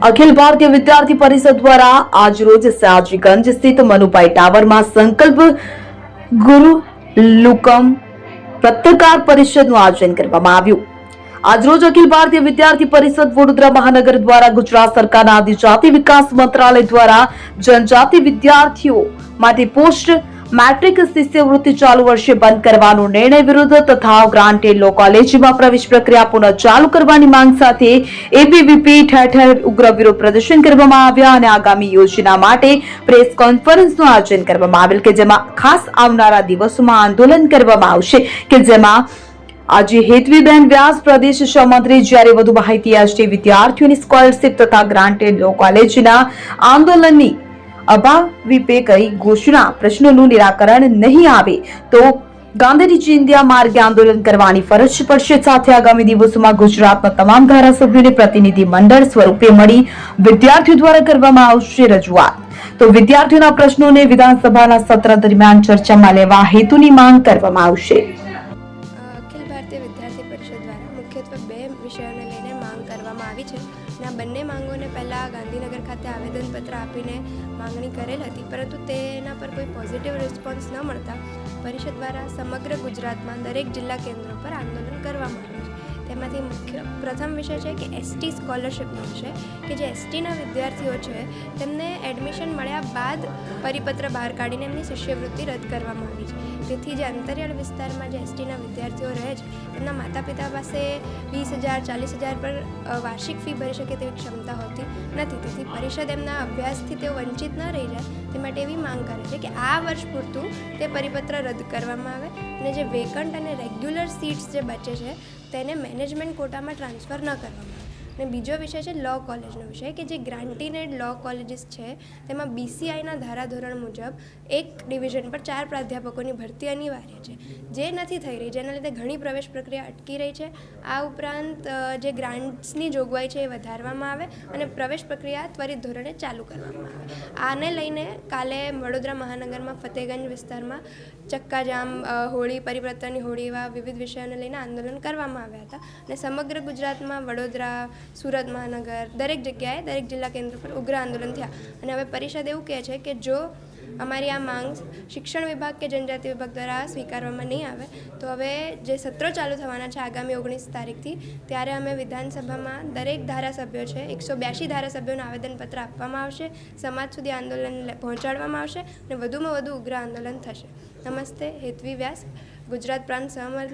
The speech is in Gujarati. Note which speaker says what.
Speaker 1: અખિલ ભારતીય વિદ્યાર્થી પરિષદ દ્વારા આજરોજ સયાજીગંજ સ્થિત મનુભાઈ ટાવરમાં સંકલ્પ ગુરુ લુકમ પત્રકાર પરિષદનું આયોજન કરવામાં આવ્યું। આજરોજ અખિલ ભારતીય વિદ્યાર્થી પરિષદ વડોદરા મહાનગર દ્વારા ગુજરાત સરકારના આદિજાતિ વિકાસ મંત્રાલય દ્વારા જનજાતિ વિદ્યાર્થીઓ માટે પોસ્ટ મેટ્રિક શિષ્યવૃત્તિ ચાલુ વર્ષે બંધ કરવાનો નિર્ણય વિરુદ્ધ તથા ગ્રાન્ટેડ લો કોલેજમાં પ્રવેશ પ્રક્રિયા પુનઃ ચાલુ કરવાની માંગ સાથે એબીવીપી ઠેર ઠેર ઉગ્ર વિરોધ પ્રદર્શન કરવામાં આવ્યા અને આગામી યોજના માટે પ્રેસ કોન્ફરન્સનું આયોજન કરવામાં આવેલ કે જેમાં ખાસ આવનારા દિવસોમાં આંદોલન કરવામાં આવશે કે જેમાં આજે હેતવીબેન વ્યાસ પ્રદેશ સહમંત્રી જ્યારે વધુ માહિતી આજથી વિદ્યાર્થીઓની સ્કોલરશીપ તથા ગ્રાન્ટેડ લો કોલેજના આંદોલનની અભાવિપે કઈ ઘોષણા પ્રશ્નોનું નિરાકરણ નહીં આવે તો ગાંધીજી ઇન્ડિયા માર્ગે આંદોલન કરવાની ફરજ પડશે। સાથે આગામી દિવસોમાં ગુજરાતના તમામ ધારાસભ્યોને પ્રતિનિધિ મંડળ સ્વરૂપે મળી વિદ્યાર્થીઓ દ્વારા કરવામાં આવશે રજૂઆત। તો વિદ્યાર્થીઓના પ્રશ્નોને વિધાનસભાના સત્ર દરમિયાન ચર્ચામાં લેવા હેતુની માંગ કરવામાં આવશે।
Speaker 2: અખિલ ભારતીય વિદ્યાર્થી પરિષદ દ્વારા મુખ્યત્વે બે વિષયોને લઈને માંગ કરવામાં આવી છે અને આ બંને માંગોને પહેલાં ગાંધીનગર ખાતે આવેદનપત્ર આપીને માંગણી કરેલ હતી, પરંતુ તેના પર કોઈ પોઝિટિવ રિસ્પોન્સ ન મળતા પરિષદ દ્વારા સમગ્ર ગુજરાતમાં દરેક જિલ્લા કેન્દ્રો પર આંદોલન કરવામાં આવ્યું છે। તેમાંથી મુખ્ય પ્રથમ વિષય છે કે એસટી સ્કોલરશિપનો વિષય કે જે એસટીના વિદ્યાર્થીઓ છે તેમને એડમિશન મળ્યા બાદ પરિપત્ર બહાર કાઢીને એમની શિષ્યવૃત્તિ રદ કરવામાં આવી છે। તેથી જે અંતરિયાળ વિસ્તારમાં જે એસટીના વિદ્યાર્થીઓ રહે છે તેમના માતા પિતા પાસે 20,000 40,000 પર વાર્ષિક ફી ભરી શકે તેવી ક્ષમતા હોતી નથી। તેથી પરિષદ એમના અભ્યાસથી તેઓ વંચિત ન રહી જાય તે માટે એવી માંગ કરે છે કે આ વર્ષ પૂરતું તે પરિપત્ર રદ કરવામાં આવે અને જે વેકન્ટ અને રેગ્યુલર સીટ્સ જે બચે છે તેને મેનેજમેન્ટ કોટામાં ટ્રાન્સફર ન કરવામાં આવે। અને બીજો વિષય છે લો કોલેજનો વિષય કે જે ગ્રાન્ટીનેડ લો કોલેજીસ છે તેમાં બીસીઆઈના ધારાધોરણ મુજબ એક ડિવિઝન પર 4 પ્રાધ્યાપકોની ભરતી અનિવાર્ય છે, જે નથી થઈ રહી, જેના લીધે ઘણી પ્રવેશ પ્રક્રિયા અટકી રહી છે। આ ઉપરાંત જે ગ્રાન્ટ્સની જોગવાઈ છે એ વધારવામાં આવે અને પ્રવેશ પ્રક્રિયા ત્વરિત ધોરણે ચાલુ કરવામાં આવે। આને લઈને કાલે વડોદરા મહાનગરમાં ફતેગંજ વિસ્તારમાં ચક્કાજામ, હોળી, પરિવર્તનની હોળી એવા વિવિધ વિષયોને લઈને આંદોલન કરવામાં આવ્યા હતા અને સમગ્ર ગુજરાતમાં વડોદરા, સુરત મહાનગર દરેક જગ્યાએ દરેક જિલ્લા કેન્દ્ર પર ઉગ્ર આંદોલન થયા અને હવે પરિષદ એવું કહે છે કે જો અમારી આ માંગ શિક્ષણ વિભાગ કે જનજાતિ વિભાગ દ્વારા સ્વીકારવામાં નહીં આવે તો હવે જે સત્રો ચાલુ થવાના છે આગામી 19 તારીખથી ત્યારે અમે વિધાનસભામાં દરેક ધારાસભ્યો છે 182 ધારાસભ્યોનું આવેદનપત્ર આપવામાં આવશે, સમાજ સુધી આંદોલન પહોંચાડવામાં આવશે અને વધુમાં વધુ ઉગ્ર આંદોલન થશે। નમસ્તે, હેતવી વ્યાસ, ગુજરાત પ્રાંત સહમંત્રી